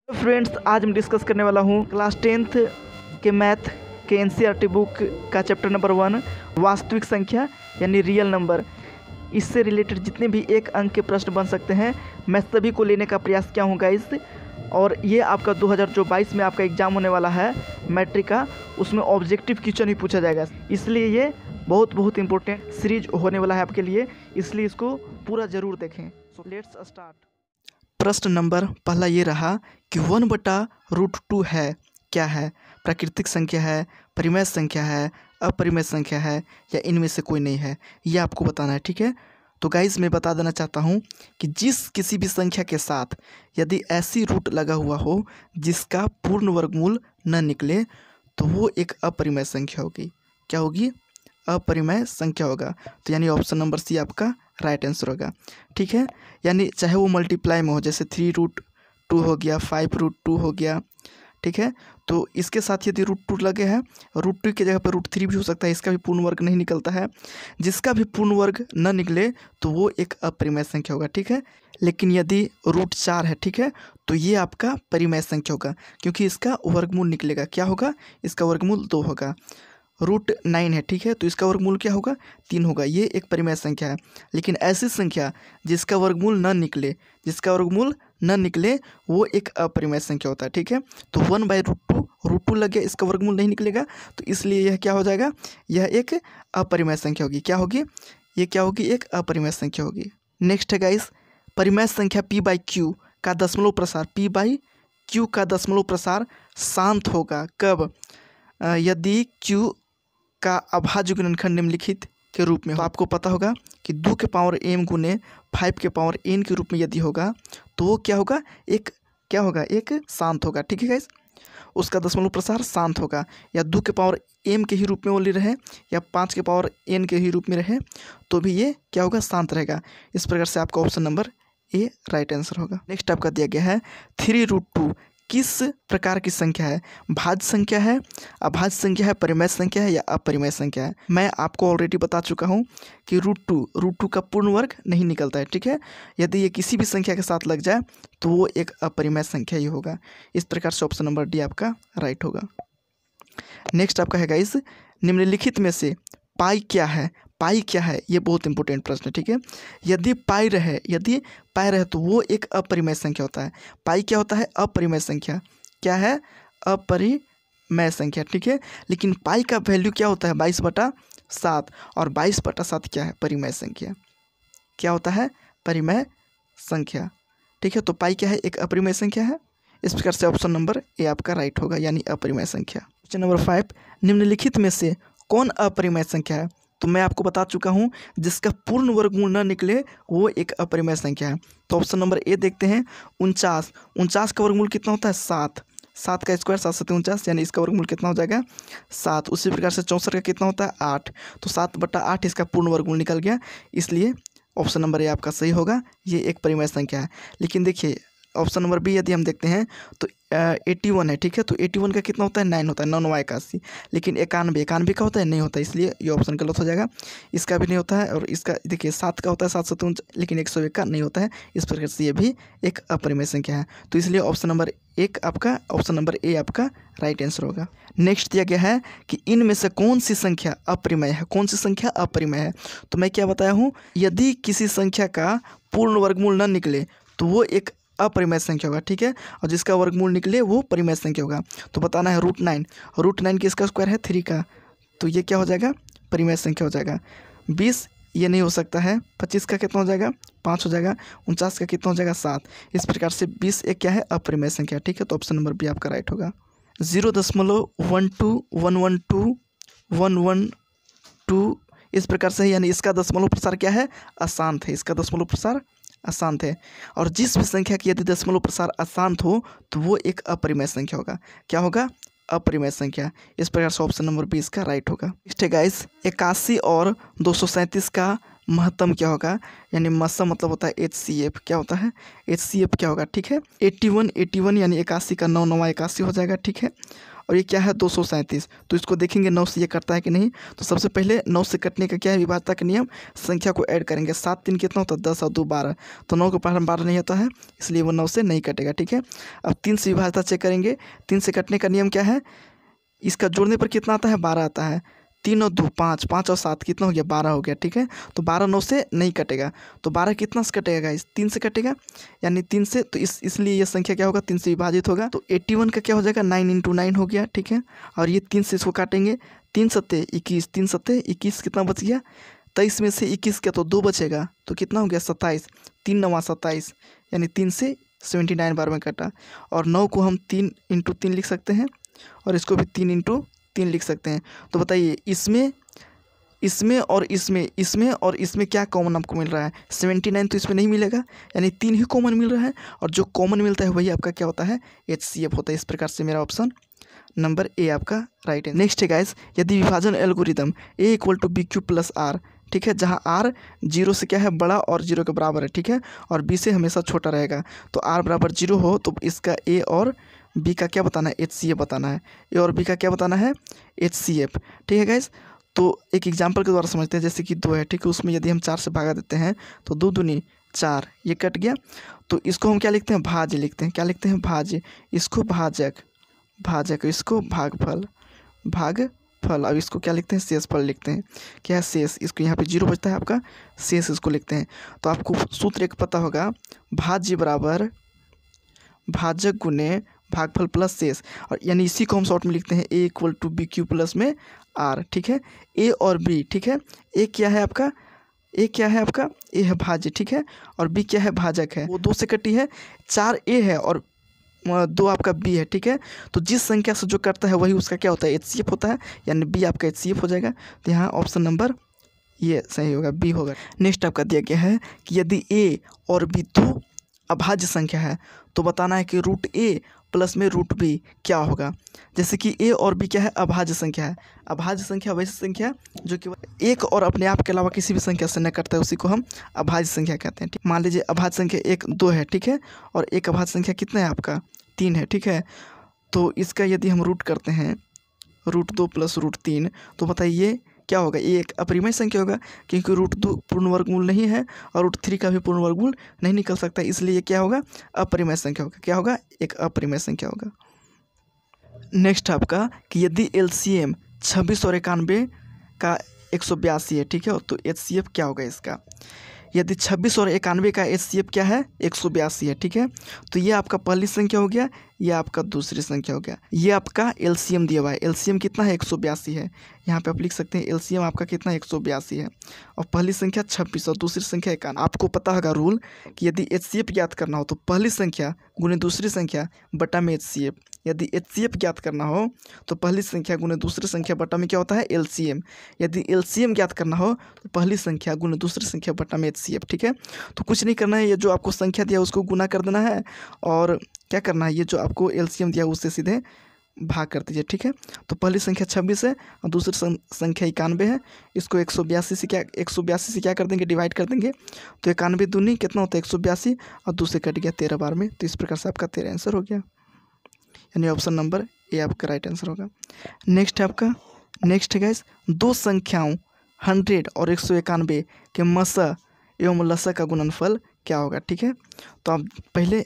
Friends, आज मैं discuss करने वाला हूँ क्लास 10th के मैथ के एनसीईआरटी बुक का चैप्टर नंबर 1 वास्तविक संख्या यानी रियल नंबर। इससे रिलेटेड जितने भी एक अंक के प्रश्न बन सकते हैं मैं सभी को लेने का प्रयास किया हूँ गाइस। और ये आपका 2022 में आपका एग्ज़ाम होने वाला है मैट्रिक का, उसमें ऑब्जेक्टिव क्वेश्चन ही पूछा जाएगा। इसलिए ये बहुत इंपॉर्टेंट सीरीज होने वाला है आपके लिए, इसलिए इसको पूरा ज़रूर देखें। So let's start. प्रश्न नंबर पहला ये रहा कि 1/√2 है क्या है? प्राकृतिक संख्या है, परिमेय संख्या है, अपरिमेय संख्या है या इनमें से कोई नहीं है, ये आपको बताना है। ठीक है, तो गाइस मैं बता देना चाहता हूँ कि जिस किसी भी संख्या के साथ यदि ऐसी रूट लगा हुआ हो जिसका पूर्ण वर्गमूल न निकले तो वो एक अपरिमेय संख्या होगी। क्या होगी? अपरिमेय संख्या होगा। तो यानी ऑप्शन नंबर सी आपका राइट आंसर होगा। ठीक है, यानी चाहे वो मल्टीप्लाई में हो, जैसे 3√2 हो गया, 5√2 हो गया। ठीक है, तो इसके साथ यदि √2 लगे हैं, √2 की जगह पर √3 भी हो सकता है, इसका भी पूर्ण वर्ग नहीं निकलता है। जिसका भी पूर्ण वर्ग न निकले तो वो एक अपरिमेय संख्या होगा। ठीक है, लेकिन यदि √4 है, ठीक है, तो ये आपका परिमेय संख्या होगा क्योंकि इसका वर्गमूल निकलेगा। क्या होगा? इसका वर्गमूल 2 होगा। √9 है, ठीक है, तो इसका वर्गमूल क्या होगा? 3 होगा। ये एक परिमेय संख्या है। लेकिन ऐसी संख्या जिसका वर्गमूल न निकले वो एक अपरिमेय संख्या होता है। ठीक है, तो 1/√2 लग गया, इसका वर्गमूल नहीं निकलेगा, तो इसलिए यह क्या हो जाएगा? यह एक अपरिमेय संख्या होगी। क्या होगी? ये क्या होगी? एक अपरिमेय संख्या होगी। नेक्स्ट है गाइस, परिमेय संख्या p/q का दशमलव प्रसार, p/q का दशमलव प्रसार शांत होगा कब? यदि q का अभाज्य गुणनखंड निम्नलिखित के रूप में हो। तो आपको पता होगा कि 2 के पावर m गुने 5 के पावर n के रूप में यदि होगा तो वो क्या होगा? एक शांत होगा। ठीक है गाइस, उसका दशमलव प्रसार शांत होगा। या 2 के पावर m के ही रूप में वो रहे या 5 के पावर n के ही रूप में रहे तो भी ये क्या होगा? शांत रहेगा। इस प्रकार से आपका option number A right answer होगा। नेक्स्ट आपका दिया गया है 3√2 किस प्रकार की संख्या है? भाज्य संख्या है, अभाज्य संख्या है, परिमेय संख्या है या अपरिमेय संख्या है? मैं आपको ऑलरेडी बता चुका हूँ कि √2 का पूर्ण वर्ग नहीं निकलता है। ठीक है, यदि ये किसी भी संख्या के साथ लग जाए तो वो एक अपरिमेय संख्या ही होगा। इस प्रकार से ऑप्शन नंबर डी आपका राइट होगा। नेक्स्ट आपका है गाइस, निम्नलिखित में से पाई क्या है? पाई क्या है? ये बहुत इंपॉर्टेंट प्रश्न है। ठीक है, यदि पाई रहे तो वो एक अपरिमेय संख्या होता है। पाई क्या होता है? अपरिमेय संख्या। क्या है? अपरिमेय संख्या। ठीक है, लेकिन पाई का वैल्यू क्या होता है? 22/7 और 22/7 क्या है? परिमेय संख्या। क्या होता है? परिमेय संख्या। ठीक है, तो पाई क्या है? एक अपरिमेय संख्या है। इस प्रकार से ऑप्शन नंबर ए आपका राइट होगा, यानी अपरिमेय संख्या। क्वेश्चन नंबर 5, निम्नलिखित में से कौन अपरिमेय संख्या है? तो मैं आपको बता चुका हूँ जिसका पूर्ण वर्गमूल न निकले वो एक अपरिमेय संख्या है। तो ऑप्शन नंबर ए देखते हैं, 49 का वर्गमूल कितना होता है? 7 का स्क्वायर 7 7 49, यानी इसका वर्गमूल कितना हो जाएगा? 7। उसी प्रकार से 64 का कितना होता है? 8। तो 7/8 इसका पूर्ण वर्गमूल निकल गया, इसलिए ऑप्शन नंबर ए आपका सही होगा। ये एक परिमेय संख्या है। लेकिन देखिए ऑप्शन नंबर बी यदि हम देखते हैं तो 81 है। ठीक है, तो 81 का कितना होता है? 9 होता है, 9 9 81। लेकिन 91 का होता है? नहीं होता, इसलिए ये ऑप्शन गलत हो जाएगा। इसका भी नहीं होता है, और इसका देखिए 7 का होता है 7 7 लेकिन 101 का नहीं होता है। इस प्रकार से ये भी एक अपरिमेय संख्या है। तो इसलिए ऑप्शन नंबर ए आपका राइट आंसर होगा। नेक्स्ट दिया गया है कि इनमें से कौन सी संख्या अपरिमेय है? कौन सी संख्या अपरिमेय है? तो मैं क्या बताया हूँ, यदि किसी संख्या का पूर्ण वर्गमूल न निकले तो वो एक अपरिमेय संख्या होगा। ठीक है, और जिसका वर्गमूल निकले वो परिमेय संख्या होगा। तो बताना है √9 किसका स्क्वायर है? 3 का, तो ये क्या हो जाएगा? परिमेय संख्या हो जाएगा। 20 ये नहीं हो सकता है। 25 का कितना हो जाएगा? 5 हो जाएगा। 49 का कितना हो जाएगा? 7। इस प्रकार से 20 एक क्या है? अपरिमेय संख्या। ठीक है, तो ऑप्शन नंबर बी आपका राइट होगा। 0.12112 इस प्रकार से है, यानी इसका दशमलव प्रसार क्या है? अशांत है। इसका दशमलव प्रसार अशांत है, और जिस भी संख्या की यदि दशमलव प्रसार अशांत हो तो वो एक अपरिमेय संख्या होगा। क्या होगा? अपरिमेय संख्या। इस प्रकार से ऑप्शन नंबर 20 का राइट होगा। नेक्स्ट है गाइस, 81 और 237 का महत्तम क्या होगा? यानी मसम मतलब होता है HCF। क्या होता है? HCF क्या होगा? ठीक है, 81 यानी 81 का 9 9 81 हो जाएगा। ठीक है, और ये क्या है 237। तो इसको देखेंगे 9 से ये कटता है कि नहीं। तो सबसे पहले 9 से कटने का क्या है, विभाज्यता का नियम, संख्या को ऐड करेंगे। 7 3 कितना होता है 10 और 2 12। तो 9 के पास 12 नहीं होता है, इसलिए वो 9 से नहीं कटेगा। ठीक है, अब 3 से विभाज्यता चेक करेंगे। 3 से कटने का नियम क्या है, इसका जोड़ने पर कितना आता है 12 आता है। 3 और 2 5, 5 और 7 कितना हो गया 12 हो गया। ठीक है, तो 12 9 से नहीं कटेगा। तो 12 कितना से कटेगा गाइस, 3 से कटेगा, यानी 3 से। तो इसलिए ये संख्या क्या होगा 3 से विभाजित होगा। तो 81 का क्या हो जाएगा 9 × 9 हो गया। ठीक है, और ये 3 से इसको काटेंगे। 3 सत्ते 21, 3 सत्ते 21 कितना बच गया 23 में से 21 का तो 2 बचेगा, तो कितना हो गया 27। 3 9 27, यानी 3 से 79 बार में कटा। और 9 को हम 3 × 3 लिख सकते हैं, और इसको भी 3 × 3 लिख सकते हैं। तो बताइए इसमें और इसमें क्या कॉमन आपको मिल रहा है, 79 तो इसमें नहीं मिलेगा, यानी 3 ही कॉमन मिल रहा है। और जो कॉमन मिलता है वही आपका क्या होता है HCF होता है। इस प्रकार से मेरा ऑप्शन नंबर ए आपका राइट है। नेक्स्ट है गाइस, यदि विभाजन एल्गोरिदम A = BQ + R, ठीक है, जहाँ R 0 से क्या है बड़ा और 0 के बराबर है। ठीक है, और B से हमेशा छोटा रहेगा। तो R = 0 हो तो इसका A और B का क्या बताना है HCF बताना है। A और B का क्या बताना है HCF। ठीक है गाइस, तो एक एग्जांपल के द्वारा समझते हैं। जैसे कि 2 है, ठीक है, उसमें यदि हम 4 से भागा देते हैं तो 2 दूनी 4, ये कट गया। तो इसको हम क्या लिखते हैं भाज्य लिखते हैं। क्या लिखते हैं भाज्य, इसको भाजक, इसको भागफल। अब इसको क्या लिखते हैं शेषफल लिखते हैं। क्या है शेष, इसको यहाँ पे 0 बचता है आपका, शेष इसको लिखते हैं। तो आपको सूत्र एक पता होगा, भाज्य बराबर भाजक गुने भागफल प्लस शेष। और यानी इसी को हम शॉर्ट में लिखते हैं A = BQ + R। ठीक है, A और B, ठीक है, A क्या है आपका A है भाज्य, ठीक है, और B क्या है भाजक है। वो 2 से कटी है, 4 A है और 2 आपका B है। ठीक है, तो जिस संख्या से जो कटता है वही उसका क्या होता है HCF होता है, यानी B आपका HCF हो जाएगा। तो यहाँ ऑप्शन नंबर ये सही होगा, B होगा। नेक्स्ट आपका दिया गया है कि यदि A और B 2 अभाज्य संख्या है तो बताना है कि √A + में √B क्या होगा। जैसे कि A और B क्या है अभाज्य संख्या है। अभाज्य संख्या वैसी संख्या जो कि एक और अपने आप के अलावा किसी भी संख्या से न कटता है, उसी को हम अभाज्य संख्या कहते हैं। ठीक, मान लीजिए अभाज्य संख्या 1 2 है, ठीक है, और एक अभाज्य संख्या कितना है आपका 3 है। ठीक है, तो इसका यदि हम रूट करते हैं √2 + √3, तो बताइए क्या होगा, ये एक अपरिमेय संख्या होगा, क्योंकि √2 पूर्ण वर्गमूल नहीं है और √3 का भी पूर्ण वर्गमूल नहीं निकल सकता, इसलिए ये क्या होगा अपरिमेय संख्या होगा। क्या होगा, एक अपरिमेय संख्या होगा। नेक्स्ट आपका कि यदि LCM 26 और 91 का 182 है, ठीक है, तो HCF क्या होगा इसका। यदि 26 और 91 का HCF क्या है 182 है। ठीक है, तो ये आपका पहली संख्या हो गया, ये आपका दूसरी संख्या हो गया। ये आपका LCM दिया हुआ है, LCM कितना है 182 है। यहाँ पे आप लिख सकते हैं LCM आपका कितना 182 है, और पहली संख्या 26 और दूसरी संख्या 91। आपको पता होगा रूल कि यदि HCF ज्ञात करना हो तो पहली संख्या गुने दूसरी संख्या बटा में HCF। यदि HCF ज्ञात करना हो तो पहली संख्या गुने दूसरी संख्या बटा में क्या होता है LCM। यदि LCM ज्ञात करना हो तो पहली संख्या गुने दूसरी संख्या बटा में HCF। ठीक है, तो कुछ नहीं करना है, ये जो आपको संख्या दिया उसको गुना कर देना है, और क्या करना है ये जो आपको LCM दिया उससे सीधे भाग कर दीजिए। ठीक है, तो पहली संख्या 26 है और दूसरी संख्या 91 है, इसको 182 से क्या कर देंगे डिवाइड कर देंगे। तो 91 दूनी कितना होता है 182, और दूसरे कट गया 13 बार में। तो इस प्रकार से आपका 13 आंसर हो गया, यानी ऑप्शन नंबर ए आपका राइट आंसर होगा। नेक्स्ट है गाइस, दो संख्याओं 100 और 191 के मसा एवं लसा का गुणनफल क्या होगा। ठीक है, तो आप पहले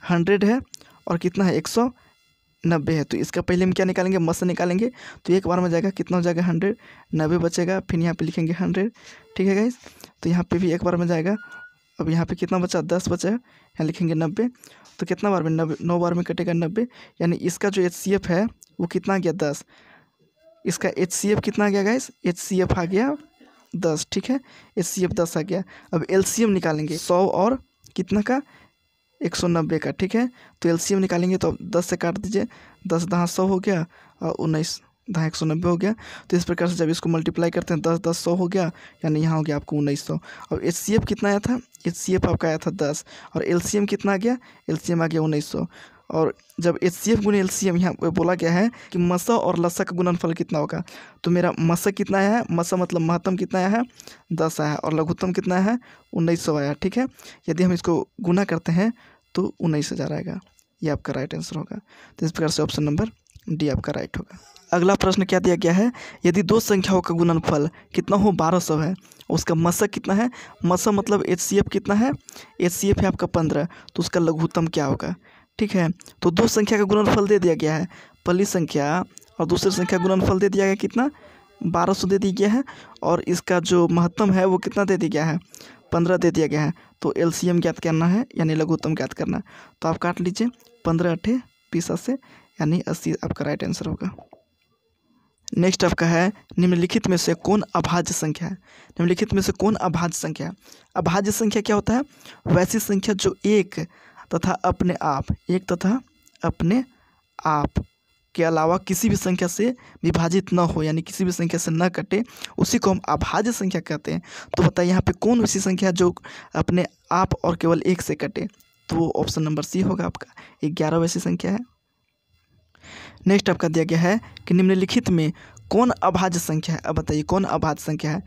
100 है और कितना है 190 है, तो इसका पहले हम क्या निकालेंगे मसा निकालेंगे। तो एक बार में जाएगा कितना हो जाएगा 100, 90 बचेगा, फिर यहाँ पे लिखेंगे 100। ठीक है गाइस, तो यहाँ पे भी एक बार में जाएगा। अब यहाँ पे कितना बचा 10 बचा है, यहाँ लिखेंगे 90। तो कितना बार में 90, 9 बार में कटेगा 90, यानी इसका जो HCF है वो कितना आ गया 10। इसका HCF कितना आ गया गाइस, HCF आ गया 10। ठीक है, HCF 10 आ गया। अब LCM निकालेंगे 100 और कितना का 190 का। ठीक है, तो LCM निकालेंगे तो 10 से काट दीजिए, 10 10 100 हो गया और 19 10 190 हो गया। तो इस प्रकार से जब इसको मल्टीप्लाई करते हैं 10 10 100 हो गया, यानी यहाँ हो गया आपको 1900। और HCF कितना आया था, HCF आपका आया था 10, और LCM कितना आ गया, LCM आ गया 1900। और जब HCF गुने LCM यहाँ पे बोला गया है कि मसा और लसा का गुणनफल कितना होगा, तो मेरा मसा कितना आया है, मसा मतलब महत्तम कितना आया है 10 आया है, और लघुत्तम कितना आया है 1900 आया। ठीक है, यदि हम इसको गुना करते हैं तो 19,000 आएगा, ये आपका राइट आंसर होगा। तो इस प्रकार से ऑप्शन नंबर डी आपका राइट होगा। अगला प्रश्न क्या दिया गया है, यदि दो संख्याओं का गुणनफल कितना हो 1200 है, उसका मशक कितना है, मशक मतलब HCF कितना है, HCF है आपका 15, तो उसका लघुत्तम क्या होगा। ठीक है, तो दो संख्या का गुणनफल दे दिया गया है, पहली संख्या और दूसरी संख्या गुणनफल दे दिया गया कितना 1200 दे दिया गया है, और इसका जो महत्तम है वो कितना दे दिया गया है 15 दे दिया गया है। तो LCM ज्ञात करना है यानी लघुत्तम ज्ञात करना है। तो आप काट लीजिए 15 × 8 20 से यानी 80 आपका राइट आंसर होगा। नेक्स्ट आपका है, निम्नलिखित में से कौन अभाज्य संख्या है। निम्नलिखित में से कौन अभाज्य संख्या है। अभाज्य संख्या क्या होता है, वैसी संख्या जो एक तथा अपने आप के अलावा किसी भी संख्या से विभाजित न हो, यानी किसी भी संख्या से न कटे, उसी को हम अभाज्य संख्या कहते हैं। तो बताइए यहाँ पे कौन वैसी संख्या है जो अपने आप और केवल एक से कटे, तो वो ऑप्शन नंबर सी होगा आपका, 11 वैसी संख्या है। नेक्स्ट आपका दिया गया है कि निम्नलिखित में कौन अभाज्य संख्या है। अब बताइए कौन अभाज्य संख्या है।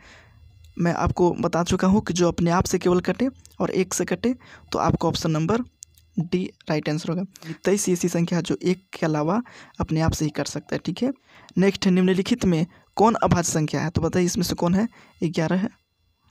मैं आपको बता चुका हूँ कि जो अपने आप से केवल कटे और एक से कटे, तो आपका option number D right answer होगा। 23 ऐसी संख्या जो एक के अलावा अपने आप से ही कर सकता है। ठीक है, नेक्स्ट है, निम्नलिखित में कौन अभाज्य संख्या है। तो बताइए इसमें से कौन है, 11 है।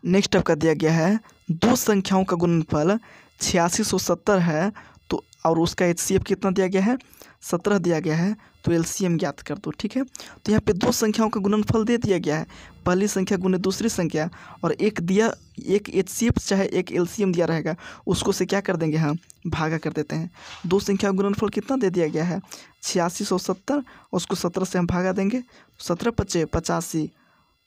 नेक्स्ट आपका दिया गया है, दो संख्याओं का गुणनफल 8670 है, तो और उसका HCF कितना दिया गया है 17 दिया गया है, तो LCM ज्ञात कर दो। ठीक है, तो यहाँ पे दो संख्याओं का गुणनफल दे दिया गया है, पहली संख्या गुने दूसरी संख्या, और एक HCF चाहे एक LCM दिया रहेगा, उसको से क्या कर देंगे हम भागा कर देते हैं। दो संख्या का गुणनफल कितना दे दिया गया है 8670, उसको 17 से हम भागा देंगे, 17 × 5 = 85,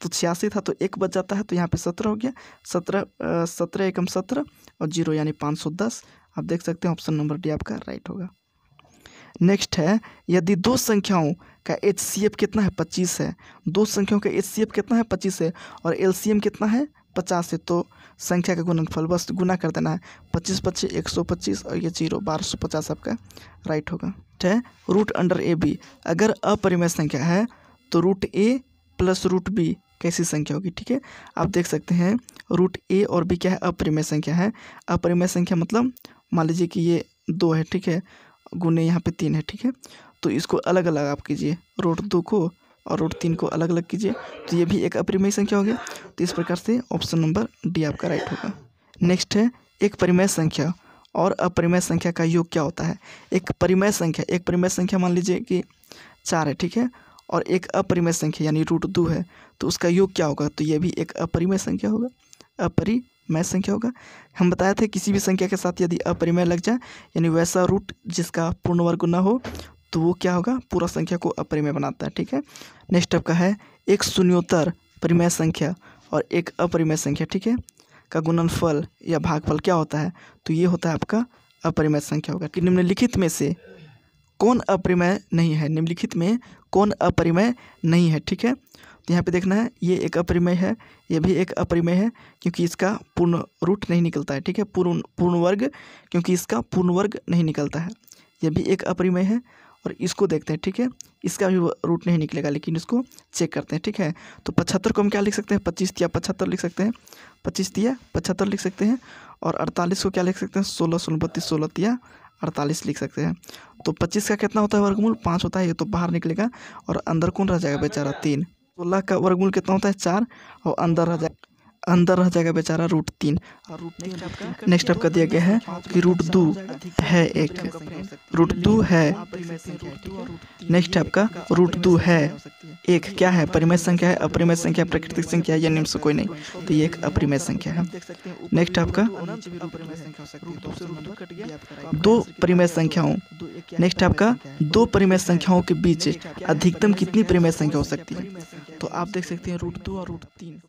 तो 86 था तो एक बच जाता है, तो यहाँ पे 17 हो गया, 17 एकम 17 और 0 यानी 510। आप देख सकते हैं ऑप्शन नंबर डी आपका राइट होगा। नेक्स्ट है, यदि दो संख्याओं का HCF कितना है 25 है, दो संख्याओं का HCF कितना है 25 है और LCM कितना है 50 है, तो संख्या का गुणनफल बस गुना कर देना है, 25 × 5 = 125 और ये 0 1250 आपका राइट होगा। ठीक है, √AB अगर अपरिमेय संख्या है तो √A + √B कैसी संख्या होगी। ठीक है, आप देख सकते हैं √A और B क्या है, अपरिमेय संख्या है। अपरिमेय संख्या मतलब मान लीजिए कि ये 2 है, ठीक है, गुने यहाँ पे 3 है। ठीक है, तो इसको अलग अलग आप कीजिए, √2 को और √3 को अलग अलग कीजिए, तो ये भी एक अपरिमेय संख्या हो गया। तो इस प्रकार से ऑप्शन नंबर डी आपका राइट होगा। नेक्स्ट है, एक परिमेय संख्या और अपरिमेय संख्या का योग क्या होता है। एक परिमेय संख्या मान लीजिए कि 4 है, ठीक है, और एक अपरिमेय संख्या यानी √2 है, तो उसका योग क्या होगा, तो ये भी एक अपरिमेय संख्या होगा, अपरिमेय संख्या होगा। हम बताए थे किसी भी संख्या के साथ यदि अपरिमेय लग जाए यानी वैसा रूट जिसका पूर्ण वर्ग ना हो, तो वो क्या होगा, पूरा संख्या को अपरिमेय बनाता है। ठीक है, नेक्स्ट आपका है, एक शून्योत्तर परिमेय संख्या और एक अपरिमेय संख्या, ठीक है, का गुणनफल या भागफल क्या होता है, तो ये होता है आपका अपरिमेय संख्या होगा। कि निम्नलिखित में से कौन अपरिमेय नहीं है, निम्नलिखित में कौन अपरिमेय नहीं है। ठीक है, तो यहाँ पे देखना है, ये एक अपरिमेय है, ये भी एक अपरिमेय है क्योंकि इसका पूर्ण रूट नहीं निकलता है। ठीक है, पूर्ण वर्ग क्योंकि इसका पूर्ण वर्ग नहीं निकलता है, ये भी एक अपरिमेय है। और इसको देखते हैं, ठीक है, इसका भी रूट नहीं निकलेगा, लेकिन इसको चेक करते हैं। ठीक है, तो 75 को हम क्या लिख सकते हैं, 25 × 75 लिख सकते हैं, 25 × 75 लिख सकते हैं, और 48 को क्या लिख सकते हैं, 16 × 32 16 × 48 लिख सकते हैं। तो 25 का कितना होता है वर्गमूल 5 होता है, ये तो बाहर निकलेगा और अंदर कौन रह जाएगा बेचारा 3। 16 का वर्गमूल कितना होता है 4 और अंदर रह जाएगा बेचारा √3। नेक्स्ट आपका दिया गया है कि √2 है एक, √2 है। नेक्स्ट आपका √2 है एक क्या है, परिमेय संख्या है, अपरिमेय संख्या, प्राकृतिक संख्या है या निम्न से कोई नहीं, तो ये एक अपरिमेय संख्या है। नेक्स्ट आपका दो परिमेय संख्याओं, नेक्स्ट आपका दो परिमेय संख्याओं के बीच अधिकतम कितनी परिमेय संख्या हो सकती है, तो आप देख सकते हैं √2 और √3।